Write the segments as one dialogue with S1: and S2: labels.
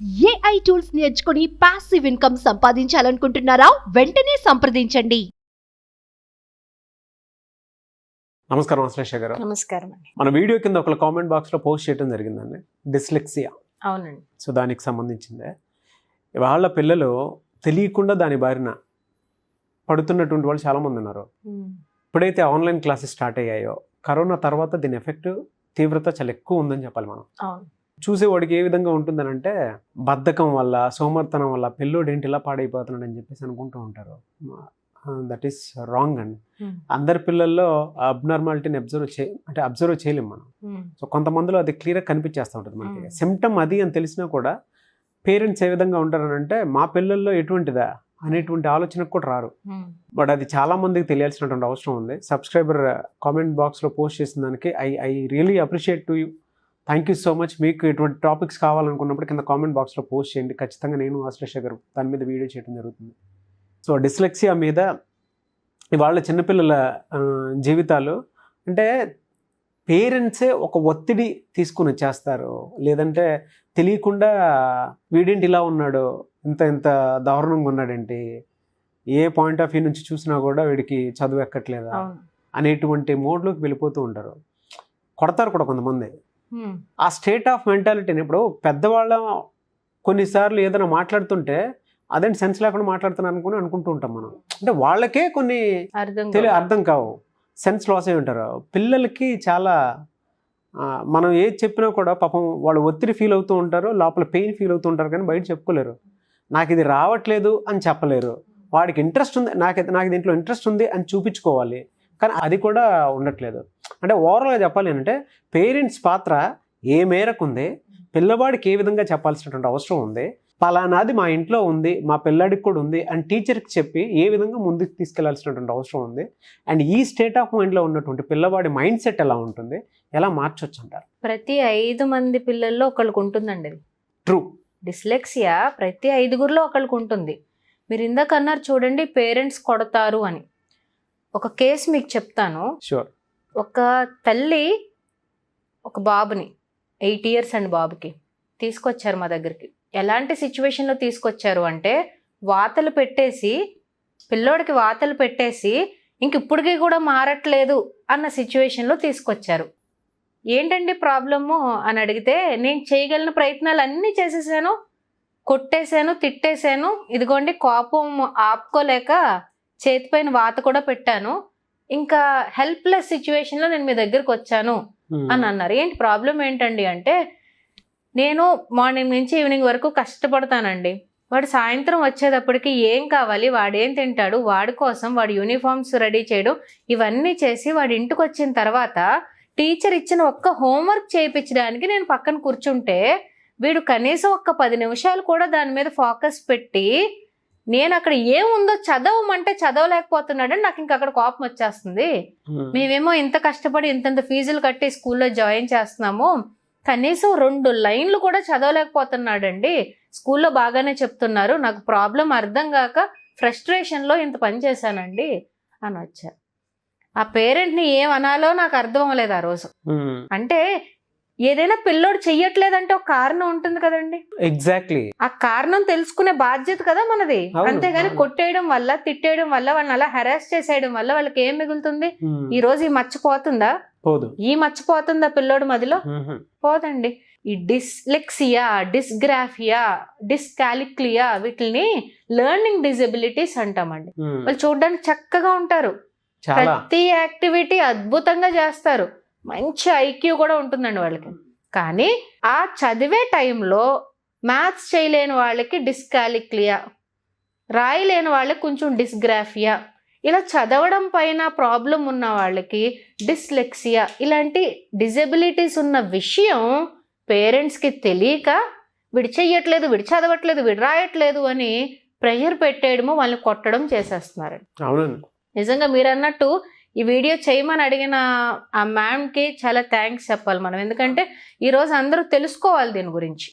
S1: AI tools నేర్చుకుని passive income సంపాదించాలనుకుంటున్నారా? వెంటనే సంప్రదించండి.
S2: నమస్కారం శ్రేష గారు.
S3: నమస్కారం అండి.
S2: మన వీడియో కింద ఒక కామెంట్ బాక్స్లో పోస్ట్ చేయడం జరిగిందండి, డిస్లెక్సియా.
S3: అవునండి.
S2: సో దానికి సంబంధించిందే. వాళ్ళ పిల్లలు తెలియకుండా దాని బారిన పడుతున్నటువంటి వాళ్ళు చాలామంది ఉన్నారు. ఎప్పుడైతే ఆన్లైన్ క్లాసెస్ స్టార్ట్ అయ్యాయో కరోనా తర్వాత దీని ఎఫెక్ట్ తీవ్రత చాలా ఎక్కువ ఉందని చెప్పాలి. మనం చూసేవాడికి ఏ విధంగా ఉంటుందనంటే బద్ధకం వల్ల, సోమర్తనం వల్ల పిల్లోడు ఏంటి ఇలా పాడైపోతున్నాడు అని చెప్పేసి అనుకుంటూ ఉంటారు. దట్ ఈస్ రాంగ్ అండి. అందరి పిల్లల్లో అబ్నార్మాలిటీని అబ్జర్వ్ చేయలేము మనం. సో కొంతమందిలో అది క్లియర్గా కనిపించేస్తూ ఉంటుంది మనకి. సిమ్టమ్ అది అని తెలిసినా కూడా పేరెంట్స్ ఏ విధంగా ఉంటారని అంటే మా పిల్లల్లో ఎటువంటిదా అనేటువంటి ఆలోచనకు కూడా రారు. బట్ అది చాలా మందికి తెలియాల్సినటువంటి అవసరం ఉంది. సబ్స్క్రైబర్ కామెంట్ బాక్స్లో పోస్ట్ చేసిన దానికి I really appreciate to you. Thank you so much. మీకు ఎటువంటి టాపిక్స్ కావాలనుకున్నప్పుడు కింద కామెంట్ బాక్స్లో పోస్ట్ చేయండి. ఖచ్చితంగా నేను శ్రేష గారు దాని మీద వీడియో చేయడం జరుగుతుంది. సో డిస్లెక్సియా మీద ఇవాళ చిన్నపిల్లల జీవితాలు అంటే పేరెంట్సే ఒక ఒత్తిడి తీసుకుని వచ్చేస్తారు. లేదంటే తెలియకుండా వీడేంటి ఇలా ఉన్నాడు, ఇంత దారుణంగా ఉన్నాడేంటి, ఏ పాయింట్ ఆఫ్ వ్యూ నుంచి చూసినా కూడా వీడికి చదువు ఎక్కట్లేదా అనేటువంటి మోడ్లోకి వెళ్ళిపోతూ ఉంటారు. కొడతారు కూడా కొంతమంది. ఆ స్టేట్ ఆఫ్ మెంటాలిటీని ఇప్పుడు పెద్దవాళ్ళ కొన్నిసార్లు ఏదైనా మాట్లాడుతుంటే అదేంటి సెన్స్ లేకుండా మాట్లాడుతున్నారు అనుకుంటూ ఉంటాం మనం. అంటే వాళ్ళకే కొన్ని అర్థం కావు, సెన్స్ లాస్ అయి ఉంటారు. పిల్లలకి చాలా మనం ఏది చెప్పినా కూడా పాపం వాళ్ళు ఒత్తిడి ఫీల్ అవుతూ ఉంటారు, లోపల పెయిన్ ఫీల్ అవుతూ ఉంటారు, కానీ బయట చెప్పుకోలేరు. నాకు ఇది రావట్లేదు అని చెప్పలేరు. వాడికి ఇంట్రెస్ట్ ఉంది, నాకు దీంట్లో ఇంట్రెస్ట్ ఉంది అని చూపించుకోవాలి, కానీ అది కూడా ఉండట్లేదు. అంటే ఓవరాల్గా చెప్పాలి అంటే పేరెంట్స్ పాత్ర ఏ మేరకు ఉంది, పిల్లవాడికి ఏ విధంగా చెప్పాల్సినటువంటి అవసరం ఉంది, పలానాది మా ఇంట్లో ఉంది, మా పిల్లాడికి కూడా ఉంది అని టీచర్కి చెప్పి ఏ విధంగా ముందుకు తీసుకెళ్లాల్సినటువంటి అవసరం ఉంది. అండ్ ఈ స్టేట్ ఆఫ్ మైండ్లో ఉన్నటువంటి పిల్లవాడి మైండ్ సెట్ ఎలా ఉంటుంది, ఎలా మార్చొచ్చు అంటారు?
S3: ప్రతి 5 మంది పిల్లల్లో ఒకళ్ళకు ఉంటుందండి.
S2: ట్రూ.
S3: డిస్లెక్సియా ప్రతి 5గురిలో ఒకళ్ళకు ఉంటుంది. మీరు ఇందాక అన్నారు చూడండి, పేరెంట్స్ కొడతారు అని. ఒక కేసు మీకు చెప్తాను.
S2: షూర్.
S3: ఒక తల్లి ఒక బాబుని 8 years అండి బాబుకి తీసుకొచ్చారు మా దగ్గరికి. ఎలాంటి సిచ్యువేషన్లో తీసుకొచ్చారు అంటే పిల్లోడికి వాతలు పెట్టేసి ఇంక ఇప్పటికీ కూడా మారట్లేదు అన్న సిచ్యువేషన్లో తీసుకొచ్చారు. ఏంటండి ప్రాబ్లము అని అడిగితే, నేను చేయగలిగిన ప్రయత్నాలు అన్నీ చేసేసాను, కొట్టేశాను, తిట్టేశాను, ఇదిగోండి కోపం ఆపుకోలేక చేతిపైన వాత కూడా పెట్టాను, ఇంకా హెల్ప్లెస్ సిచ్యువేషన్లో నేను మీ దగ్గరకు వచ్చాను అని అన్నారు. ఏంటి ప్రాబ్లం ఏంటండి అంటే, నేను మార్నింగ్ నుంచి ఈవినింగ్ వరకు కష్టపడతానండి, వాడు సాయంత్రం వచ్చేటప్పటికి ఏం కావాలి, వాడేం తింటాడు, వాడి కోసం వాడి యూనిఫామ్స్ రెడీ చేయడం, ఇవన్నీ చేసి వాడి ఇంటికి వచ్చిన తర్వాత టీచర్ ఇచ్చిన ఒక్క హోంవర్క్ చేయించడానికి నేను పక్కన కూర్చుంటే వీడు కనీసం ఒక్క 10 నిమిషాలు కూడా దాని మీద ఫోకస్ పెట్టి నేను అక్కడ ఏముందో చదవమంటే చదవలేకపోతున్నాడని నాకు ఇంక అక్కడ కోపం వచ్చేస్తుంది. మేమేమో ఇంత కష్టపడి ఇంతంత ఫీజులు కట్టి స్కూల్లో జాయిన్ చేస్తున్నాము, కనీసం 2 లైన్లు కూడా చదవలేకపోతున్నాడండి, స్కూల్లో బాగానే చెప్తున్నారు, నాకు ప్రాబ్లం అర్థం కాక ఫ్రస్ట్రేషన్లో ఇంత పని చేశానండి అని వచ్చారు. ఆ పేరెంట్ని ఏమనాలో నాకు అర్థం అవ్వలేదు ఆ రోజు. అంటే ఏదైనా పిల్లోడు చెయ్యట్లేదంటే ఒక కారణం ఉంటుంది కదండి.
S2: ఎగ్జాక్ట్లీ. ఆ
S3: కారణం తెలుసుకునే బాధ్యత కదా మనది. అంతేగాని కొట్టేయడం వల్ల, తిట్టేయడం వల్ల, వాళ్ళని అలా హెరాస్ చేసేయడం వల్ల వాళ్ళకి ఏం మిగులుతుంది? ఈ రోజు ఈ మర్చిపోతుందా? ఈ మర్చిపోతుందా పిల్లోడు మదిలో? పోదండి. ఈ డిస్లెక్సియా, డిస్గ్రాఫియా, డిస్కాలిక్లియా వీటిని లెర్నింగ్ డిజబిలిటీస్ అంటామండి. వాళ్ళు చూడడానికి చక్కగా ఉంటారు, ప్రతి యాక్టివిటీ అద్భుతంగా చేస్తారు, మంచి ఐక్యూ కూడా ఉంటుందండి వాళ్ళకి. కానీ ఆ చదివే టైంలో మ్యాథ్స్ చేయలేని వాళ్ళకి డిస్కాలిక్లియా, రాయలేని వాళ్ళకి కొంచెం డిస్గ్రాఫియా, ఇలా చదవడం పైన ప్రాబ్లం ఉన్న వాళ్ళకి డిస్లెక్సియా, ఇలాంటి డిజబిలిటీస్ ఉన్న విషయం పేరెంట్స్కి తెలియక వీడు చెయ్యట్లేదు, వీడు చదవట్లేదు, వీడు రాయట్లేదు అని ప్రెషర్ పెట్టేయడము, వాళ్ళని కొట్టడం చేసేస్తున్నారు. నిజంగా మీరు అన్నట్టు ఈ వీడియో చేయమని అడిగిన ఆ మ్యామ్కి చాలా థ్యాంక్స్ చెప్పాలి మనం. ఎందుకంటే ఈరోజు అందరూ తెలుసుకోవాలి దీని గురించి.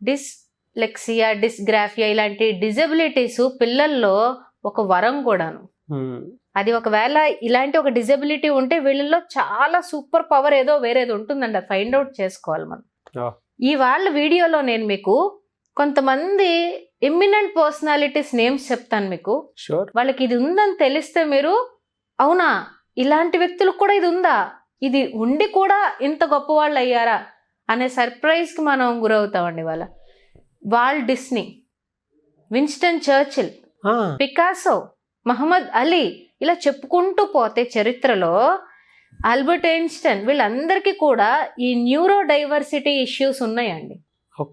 S3: డిస్లెక్సియా, డిస్గ్రాఫియా ఇలాంటి డిజబిలిటీస్ పిల్లల్లో ఒక వరం కూడాను. అది ఒకవేళ ఇలాంటి ఒక డిజబిలిటీ ఉంటే వీళ్ళల్లో చాలా సూపర్ పవర్ ఏదో వేరేది ఉంటుందండి, అది ఫైండ్ అవుట్ చేసుకోవాలి మనం. ఈ వాళ్ళ వీడియోలో నేను మీకు కొంతమంది ఎమినెంట్ పర్సనాలిటీస్ నేమ్స్ చెప్తాను మీకు.
S2: షూర్.
S3: వాళ్ళకి ఇది ఉందని తెలిస్తే మీరు అవునా ఇలాంటి వ్యక్తులకు కూడా ఇది ఉందా, ఇది ఉండి కూడా ఇంత గొప్ప వాళ్ళు అయ్యారా అనే సర్ప్రైజ్కి మనం గురవుతామండి. Walt Disney, Winston Churchill, Picasso, Muhammad Ali, ఇలా చెప్పుకుంటూ పోతే చరిత్రలో ఆల్బర్ట్ ఐన్స్టైన్, వీళ్ళందరికీ కూడా ఈ న్యూరో డైవర్సిటీ ఇష్యూస్ ఉన్నాయండి.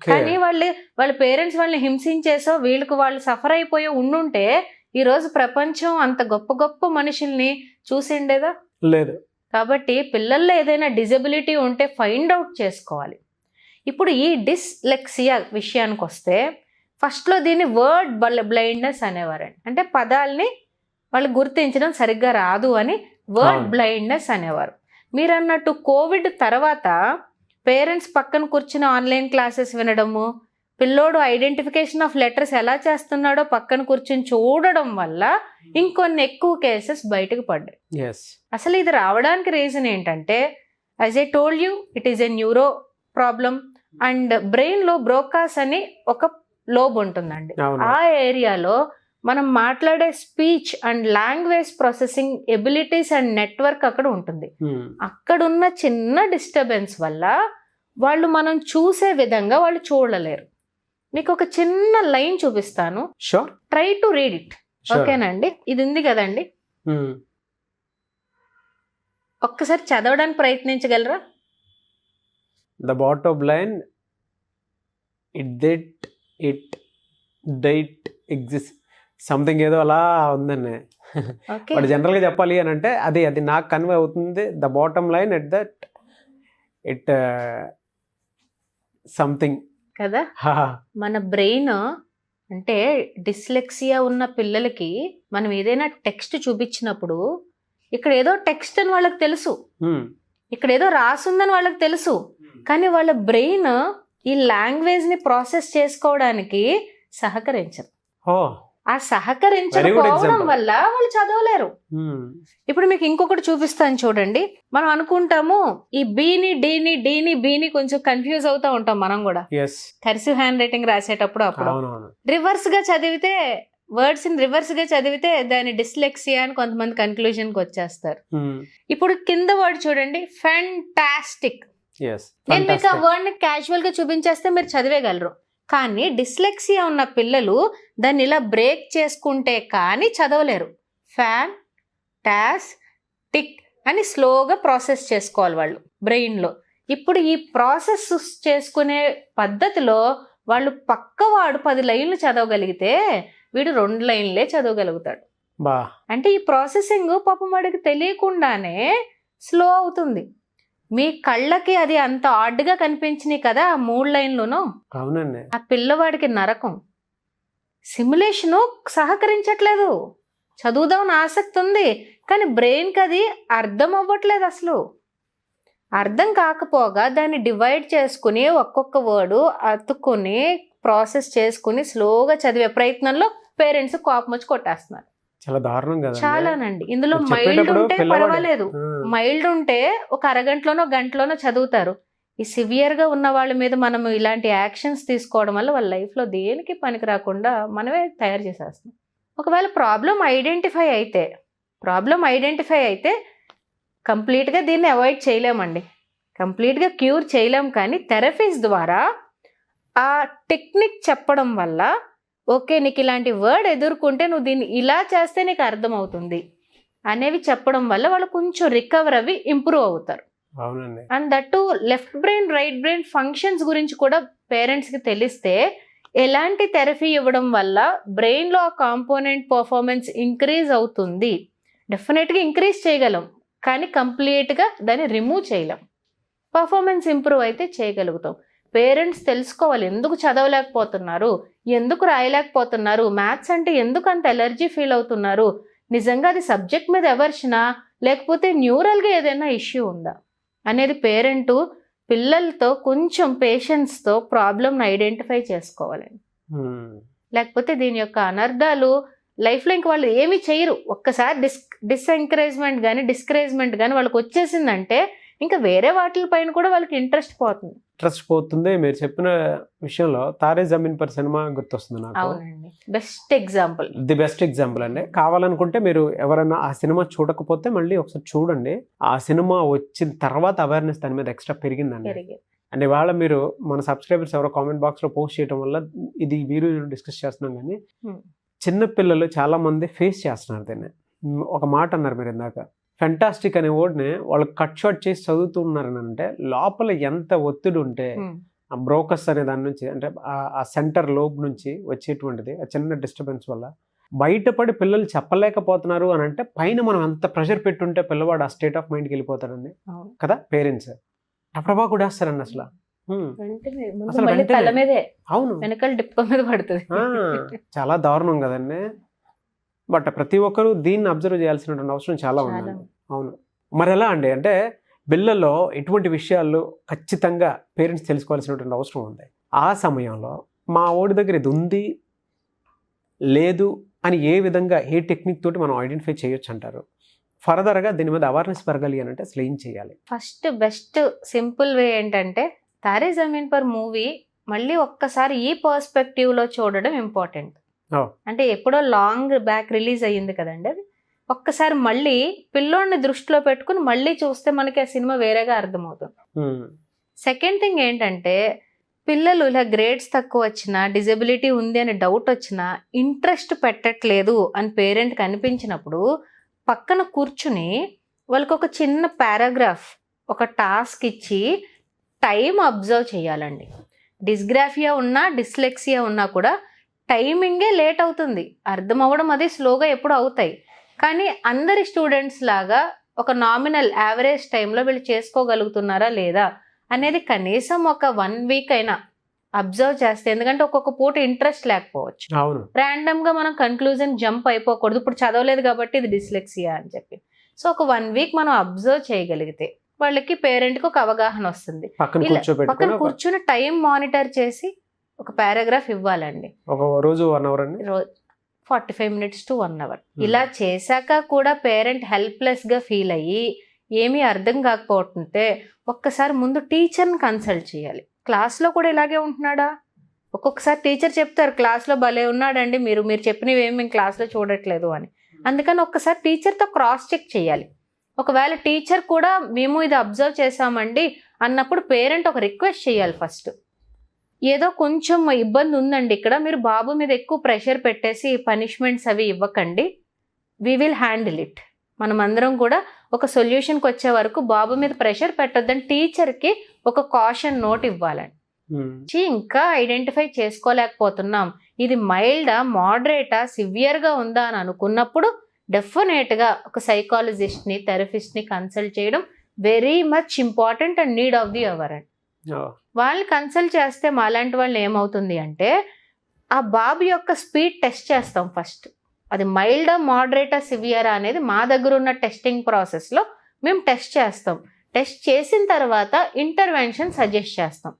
S3: కానీ వాళ్ళ పేరెంట్స్ వాళ్ళని హింసించేసో వీళ్ళకి వాళ్ళు సఫర్ అయిపోయో ఉండుంటే ఈరోజు ప్రపంచం అంత గొప్ప గొప్ప మనుషుల్ని చూసిండేదా?
S2: లేదు.
S3: కాబట్టి పిల్లల్లో ఏదైనా డిజబిలిటీ ఉంటే ఫైండ్ అవుట్ చేసుకోవాలి. ఇప్పుడు ఈ డిస్లెక్సియా విషయానికి వస్తే ఫస్ట్లో దీన్ని వర్డ్ బ్లైండ్నెస్ అనేవారండి. అంటే పదాలని వాళ్ళు గుర్తించడం సరిగ్గా రాదు అని వర్డ్ బ్లైండ్నెస్ అనేవారు. మీరు అన్నట్టు కోవిడ్ తర్వాత పేరెంట్స్ పక్కన కూర్చుని ఆన్లైన్ క్లాసెస్ వినడము, పిల్లోడు ఐడెంటిఫికేషన్ ఆఫ్ లెటర్స్ ఎలా చేస్తున్నాడో పక్కన కూర్చుని చూడడం వల్ల ఇంకొన్ని ఎక్కువ కేసెస్ బయటకు పడ్డాయి. అసలు ఇది రావడానికి రీజన్ ఏంటంటే, as I told you, it is a neuro problem and బ్రెయిన్లో బ్రోకాస్ అని ఒక లోబ్ ఉంటుందండి. ఆ ఏరియాలో మనం మాట్లాడే speech and language processing abilities and network అక్కడ ఉంటుంది. అక్కడున్న చిన్న డిస్టర్బెన్స్ వల్ల వాళ్ళు మనం చూసే విధంగా వాళ్ళు చూడలేరు. మీకు ఒక చిన్న లైన్ చూపిస్తాను, ట్రై టు రీడ్ ఇట్. ఓకేనండి, ఇది ఉంది కదండి, ఒక్కసారి చదవడానికి ప్రయత్నించగలరా?
S2: The bottom line, it diet exist something ఏదో అలా ఉందండి. వాడు జనరల్గా చెప్పాలి అని అంటే అది నాకు కన్వే అవుతుంది. The bottom line at that it something
S3: కదా. మన బ్రెయిన్ అంటే డిస్లెక్సియా ఉన్న పిల్లలకి మనం ఏదైనా టెక్స్ట్ చూపించినప్పుడు ఇక్కడ ఏదో టెక్స్ట్ అని వాళ్ళకి తెలుసు, ఇక్కడ ఏదో రాసుందని వాళ్ళకి తెలుసు, కానీ వాళ్ళ బ్రెయిన్ ఈ లాంగ్వేజ్ ని ప్రాసెస్ చేసుకోవడానికి సహకరించరు. ఆ సహకరించకపోవడం వల్ల వాళ్ళు చదవలేరు. ఇప్పుడు మీకు ఇంకొకటి చూపిస్తాను చూడండి. మనం అనుకుంటాము ఈ బీని కొంచెం కన్ఫ్యూజ్ అవుతా ఉంటాం మనం కూడా కర్సివ్ హ్యాండ్ రైటింగ్ రాసేటప్పుడు. అప్పుడు రివర్స్ గా చదివితే, వర్డ్స్ ని రివర్స్ గా చదివితే దాని డిస్లెక్సియా అని కొంతమంది కన్క్లూజన్ కి వచ్చేస్తారు. ఇప్పుడు కింద వర్డ్ చూడండి, ఫ్యాంటాస్టిక్. నేను మీకు ఆ వర్డ్ ని క్యాజువల్ గా చూపించేస్తే మీరు చదివేయగలరు. కానీ డిస్లెక్సియా ఉన్న పిల్లలు దాన్ని ఇలా బ్రేక్ చేసుకుంటే కానీ చదవలేరు. ఫ్యాన్ టాస్ టిక్ అని స్లోగా ప్రాసెస్ చేసుకోవాలి వాళ్ళు బ్రెయిన్లో. ఇప్పుడు ఈ ప్రాసెస్ చేసుకునే పద్ధతిలో వాళ్ళు పక్కవాడు 10 లైన్లు చదవగలిగితే వీడు 2 లైన్లే చదవగలుగుతాడు. అంటే ఈ ప్రాసెసింగ్ పాపం వాడికి తెలియకుండానే స్లో అవుతుంది. మీ కళ్ళకి అది అంత ఆడ్గా కనిపించినాయి కదా 3 లైన్లును.
S2: అవునండి.
S3: ఆ పిల్లవాడికి నరకం. సిమ్యులేషను సహకరించట్లేదు. చదువుదామని ఆసక్తి ఉంది కానీ బ్రెయిన్కి అది అర్థం అవ్వట్లేదు. అసలు అర్థం కాకపోగా దాన్ని డివైడ్ చేసుకుని ఒక్కొక్క వర్డు అతుక్కుని ప్రాసెస్ చేసుకుని స్లోగా చదివే ప్రయత్నంలో పేరెంట్స్ కోపం వచ్చి కొట్టేస్తున్నారు.
S2: చాలా దారుణం కదా.
S3: చాలానండి. ఇందులో మైల్డ్ ఉంటే పర్వాలేదు, మైల్డ్ ఉంటే ఒక అరగంటలోనో గంటలోనో చదువుతారు. ఈ సివియర్ గా ఉన్న వాళ్ళ మీద మనం ఇలాంటి యాక్షన్స్ తీసుకోవడం వల్ల వాళ్ళ లైఫ్ లో దేనికి పనికి రాకుండా మనమే తయారు చేసేస్తాం. ఒకవేళ ప్రాబ్లం ఐడెంటిఫై అయితే కంప్లీట్గా దీన్ని అవాయిడ్ చేయలేమండి, కంప్లీట్గా క్యూర్ చేయలేం. కానీ థెరపీస్ ద్వారా ఆ టెక్నిక్ చెప్పడం వల్ల, ఓకే నీకు ఇలాంటి వర్డ్ ఎదుర్కొంటే నువ్వు దీన్ని ఇలా చేస్తే నీకు అర్థమవుతుంది అనేవి చెప్పడం వల్ల వాళ్ళు కొంచెం రికవర్ అవి ఇంప్రూవ్ అవుతారు. And that left brain right brain functions గురించి కూడా పేరెంట్స్కి తెలిస్తే ఎలాంటి థెరపీ ఇవ్వడం వల్ల బ్రెయిన్లో ఆ కాంపోనెంట్ పర్ఫార్మెన్స్ ఇంక్రీజ్ అవుతుంది. డెఫినెట్గా ఇంక్రీజ్ చేయగలం కానీ కంప్లీట్గా దాన్ని రిమూవ్ చేయలేం. పర్ఫార్మెన్స్ ఇంప్రూవ్ అయితే చేయగలుగుతాం. పేరెంట్స్ తెలుసుకోవాలి ఎందుకు చదవలేకపోతున్నారు, ఎందుకు రాయలేకపోతున్నారు, మ్యాథ్స్ అంటే ఎందుకు అంత ఎలర్జీ ఫీల్ అవుతున్నారు, నిజంగా అది సబ్జెక్ట్ మీద ఎవర్షనా లేకపోతే న్యూరల్గా ఏదైనా ఇష్యూ ఉందా అనేది పేరెంటు పిల్లలతో కొంచెం పేషెన్స్తో ప్రాబ్లమ్ని ఐడెంటిఫై చేసుకోవాలండి. లేకపోతే దీని యొక్క అనర్థాలు లైఫ్లో ఇంక వాళ్ళు ఏమీ చేయరు. ఒక్కసారి డిస్కరేజ్మెంట్ కానీ వాళ్ళకి వచ్చేసిందంటే ఇంకా వేరే వాటిపైన కూడా వాళ్ళకి ఇంట్రెస్ట్ పోతుంది.
S2: ఇంట్రెస్ట్ పోతుంది. మీరు చెప్పిన విషయంలో తారే జమీన్ పర్ సినిమా గుర్తొస్తుంది నాకు.
S3: అవునండి, best example.
S2: The best example అండి. కావాలనుకుంటే మీరు ఎవరైనా ఆ సినిమా చూడకపోతే మళ్ళీ ఒకసారి చూడండి. ఆ సినిమా వచ్చిన తర్వాత అవేర్నెస్ దాని మీద ఎక్స్ట్రా పెరిగిందండి. అండ్ ఇవాళ మీరు మన సబ్స్క్రైబర్స్ ఎవరో కామెంట్ బాక్స్లో పోస్ట్ చేయడం వల్ల ఇది వీడియో డిస్కస్ చేస్తున్నాం. కానీ చిన్నపిల్లలు చాలా మంది ఫేస్ చేస్తున్నారు దీన్ని. ఒక మాట అన్నారు మీరు ఇందాక, ఫెంటాస్టిక్ అనే వర్డ్ని వాళ్ళు కట్ షార్ట్ చేసి చదువుతున్నారని అంటే లోపల ఎంత ఒత్తిడి ఉంటే ఆ బ్రోకస్ అనే దాని నుంచి, అంటే ఆ సెంటర్ లోబ్ నుంచి వచ్చేటువంటిది ఆ చిన్న డిస్టర్బెన్స్ వల్ల బయటపడి పిల్లలు చెప్పలేకపోతున్నారు అని అంటే పైన మనం ఎంత ప్రెషర్ పెట్టుంటే పిల్లవాడు ఆ స్టేట్ ఆఫ్ మైండ్కి వెళ్ళిపోతాడండి కదా. పేరెంట్స్ టపటపా కూడా వేస్తారండి అసలు. అవును,
S3: వెనకాల డిప్ప మీద పడుతుంది.
S2: చాలా దారుణం కదండి. బట్ ప్రతి ఒక్కరూ దీన్ని అబ్జర్వ్ చేయాల్సినటువంటి అవసరం చాలా ఉంది. అవును, మరి ఎలా అండి అంటే పిల్లల్లో ఎటువంటి విషయాలు ఖచ్చితంగా పేరెంట్స్ తెలుసుకోవాల్సినటువంటి అవసరం ఉంది. ఆ సమయంలో మా ఓడి దగ్గర ఇది ఉంది లేదు అని ఏ విధంగా ఏ టెక్నిక్ తోటి మనం ఐడెంటిఫై చేయొచ్చు అంటారు? ఫర్దర్గా దీని మీద అవేర్నెస్ పెరగాలి అని అంటే అసలు ఏం చేయాలి?
S3: ఫస్ట్ బెస్ట్ సింపుల్ వే ఏంటంటే తారే జమీన్ పర్ మూవీ మళ్ళీ ఒక్కసారి ఈ పర్స్పెక్టివ్లో చూడడం ఇంపార్టెంట్. అంటే ఎప్పుడో లాంగ్ బ్యాక్ రిలీజ్ అయ్యింది కదండి, అది ఒక్కసారి మళ్ళీ పిల్లోడిని దృష్టిలో పెట్టుకుని మళ్ళీ చూస్తే మనకి ఆ సినిమా వేరేగా అర్థమవుతుంది. సెకండ్ థింగ్ ఏంటంటే పిల్లలు ఇలా గ్రేడ్స్ తక్కువ వచ్చినా, డిజబిలిటీ ఉంది అని డౌట్ వచ్చినా, ఇంట్రెస్ట్ పెట్టట్లేదు అని పేరెంట్కి అనిపించినప్పుడు పక్కన కూర్చుని వాళ్ళకి ఒక చిన్న పారాగ్రాఫ్, ఒక టాస్క్ ఇచ్చి టైం అబ్జర్వ్ చేయాలండి. డిస్గ్రాఫియా ఉన్నా, డిస్లెక్సియా ఉన్నా కూడా టైమింగే లేట్ అవుతుంది, అర్థం అవ్వడం అది స్లోగా ఎప్పుడు అవుతాయి. కానీ అందరి స్టూడెంట్స్ లాగా ఒక నామినల్ యావరేజ్ టైంలో వీళ్ళు చేసుకోగలుగుతున్నారా లేదా అనేది కనీసం ఒక 1 వీక్ అయినా అబ్జర్వ్ చేస్తే, ఎందుకంటే ఒక్కొక్క పూట ఇంట్రెస్ట్ లేకపోవచ్చు, ర్యాండమ్గా మనం కన్క్లూజన్ జంప్ అయిపోకూడదు. ఇప్పుడు చదవలేదు కాబట్టి ఇది డిస్లెక్సియా అని చెప్పి. సో ఒక 1 వీక్ మనం అబ్జర్వ్ చేయగలిగితే వాళ్ళకి పేరెంట్కి ఒక అవగాహన వస్తుంది. పక్కన కూర్చుని టైం మానిటర్ చేసి ఒక పారాగ్రాఫ్ ఇవ్వాలండి.
S2: ఒక రోజు 1 అవర్ అండి,
S3: 45 minutes to 1 hour. ఇలా చేశాక కూడా పేరెంట్ హెల్ప్లెస్గా ఫీల్ అయ్యి ఏమీ అర్థం కాకపోతుంటే ఒక్కసారి ముందు టీచర్ని కన్సల్ట్ చేయాలి. క్లాస్లో కూడా ఇలాగే ఉంటున్నాడా? ఒక్కొక్కసారి టీచర్ చెప్తారు క్లాస్లో భలే ఉన్నాడండి, మీరు చెప్పినవి ఏమి మేము క్లాస్లో చూడట్లేదు అని. అందుకని ఒక్కసారి టీచర్తో క్రాస్ చెక్ చేయాలి. ఒకవేళ టీచర్ కూడా మేము ఇది అబ్జర్వ్ చేసామండి అన్నప్పుడు పేరెంట్ ఒక రిక్వెస్ట్ చేయాలి. ఫస్ట్ ఏదో కొంచెం ఇబ్బంది ఉందండి ఇక్కడ, మీరు బాబు మీద ఎక్కువ ప్రెషర్ పెట్టేసి పనిష్మెంట్స్ అవి ఇవ్వకండి, వీ విల్ హ్యాండిల్ ఇట్. మనం అందరం కూడా ఒక సొల్యూషన్కి వచ్చే వరకు బాబు మీద ప్రెషర్ పెట్టొద్దని టీచర్కి ఒక కాషన్ నోట్ ఇవ్వాలండి. ఇంకా ఐడెంటిఫై చేసుకోలేకపోతున్నాం, ఇది మైల్డా, మోడరేటా, సివియర్గా ఉందా అని అనుకున్నప్పుడు డెఫినెట్గా ఒక సైకాలజిస్ట్ని, థెరపిస్ట్ని కన్సల్ట్ చేయడం very much important and need of the hour అండి. వాళ్ళని కన్సల్ట్ చేస్తే మాలాంటి వాళ్ళు ఏమవుతుంది అంటే ఆ బాబు యొక్క స్పీడ్ టెస్ట్ చేస్తాం ఫస్ట్. అది మైల్డా, మోడరేటా, సివియరా అనేది మా దగ్గర ఉన్న టెస్టింగ్ ప్రాసెస్లో మేము టెస్ట్ చేస్తాం. టెస్ట్ చేసిన తర్వాత ఇంటర్వెన్షన్ సజెస్ట్ చేస్తాం.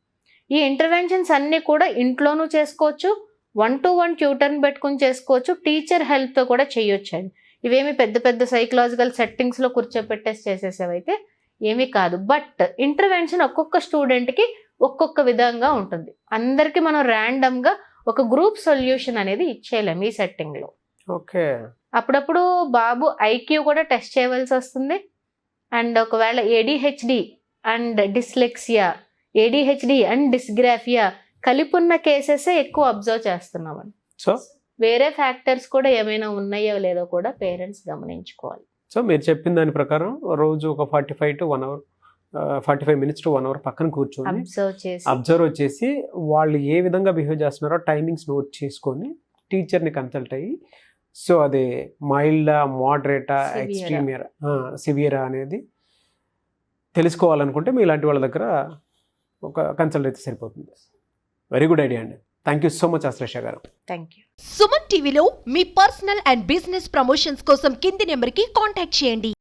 S3: ఈ ఇంటర్వెన్షన్స్ అన్నీ కూడా ఇంట్లోనూ చేసుకోవచ్చు, 1-to-1 ట్యూటర్ని పెట్టుకుని చేసుకోవచ్చు, టీచర్ హెల్ప్తో కూడా చేయొచ్చు అండి. ఇవేమి పెద్ద పెద్ద సైకలాజికల్ సెట్టింగ్స్లో కూర్చోపెట్టేసి చేసేసేవైతే ఏమీ కాదు. బట్ ఇంటర్వెన్షన్ ఒక్కొక్క స్టూడెంట్కి ఒక్కొక్క విధంగా ఉంటుంది. అందరికీ మనం ర్యాండమ్గా ఒక గ్రూప్ సొల్యూషన్ అనేది ఇచ్చేయలేము ఈ సెట్టింగ్లో.
S2: ఓకే,
S3: అప్పుడప్పుడు బాబు ఐక్యూ కూడా టెస్ట్ చేయవలసి వస్తుంది. అండ్ ఒకవేళ ADHD and dyslexia, ADHD and dysgraphia కలిపున్న కేసెసే ఎక్కువ అబ్జర్వ్ చేస్తున్నామని.
S2: సో
S3: వేరే ఫ్యాక్టర్స్ కూడా ఏమైనా ఉన్నాయో లేదో కూడా పేరెంట్స్ గమనించుకోవాలి.
S2: సో మీరు చెప్పిన దాని ప్రకారం రోజు ఒక 45 minutes to 1 hour పక్కన కూర్చొని అబ్జర్వ్ చేసి వాళ్ళు ఏ విధంగా బిహేవ్ చేస్తున్నారో టైమింగ్స్ నోట్ చేసుకొని టీచర్ని కన్సల్ట్ అయ్యి, సో అది మైల్డా, మోడరేటా, ఎక్స్ట్రీమియరా, సివియరా అనేది తెలుసుకోవాలనుకుంటే మీ ఇలాంటి వాళ్ళ దగ్గర ఒక కన్సల్ట్ అయితే సరిపోతుంది. వెరీ గుడ్ ఐడియా అండి. Thank you so much Ashlesha గారు.
S3: Thank you.
S1: సుమన్ టీవీలో మీ పర్సనల్ అండ్ బిజినెస్ ప్రమోషన్స్ కోసం కింది నెంబర్కి కాంటాక్ట్ చేయండి.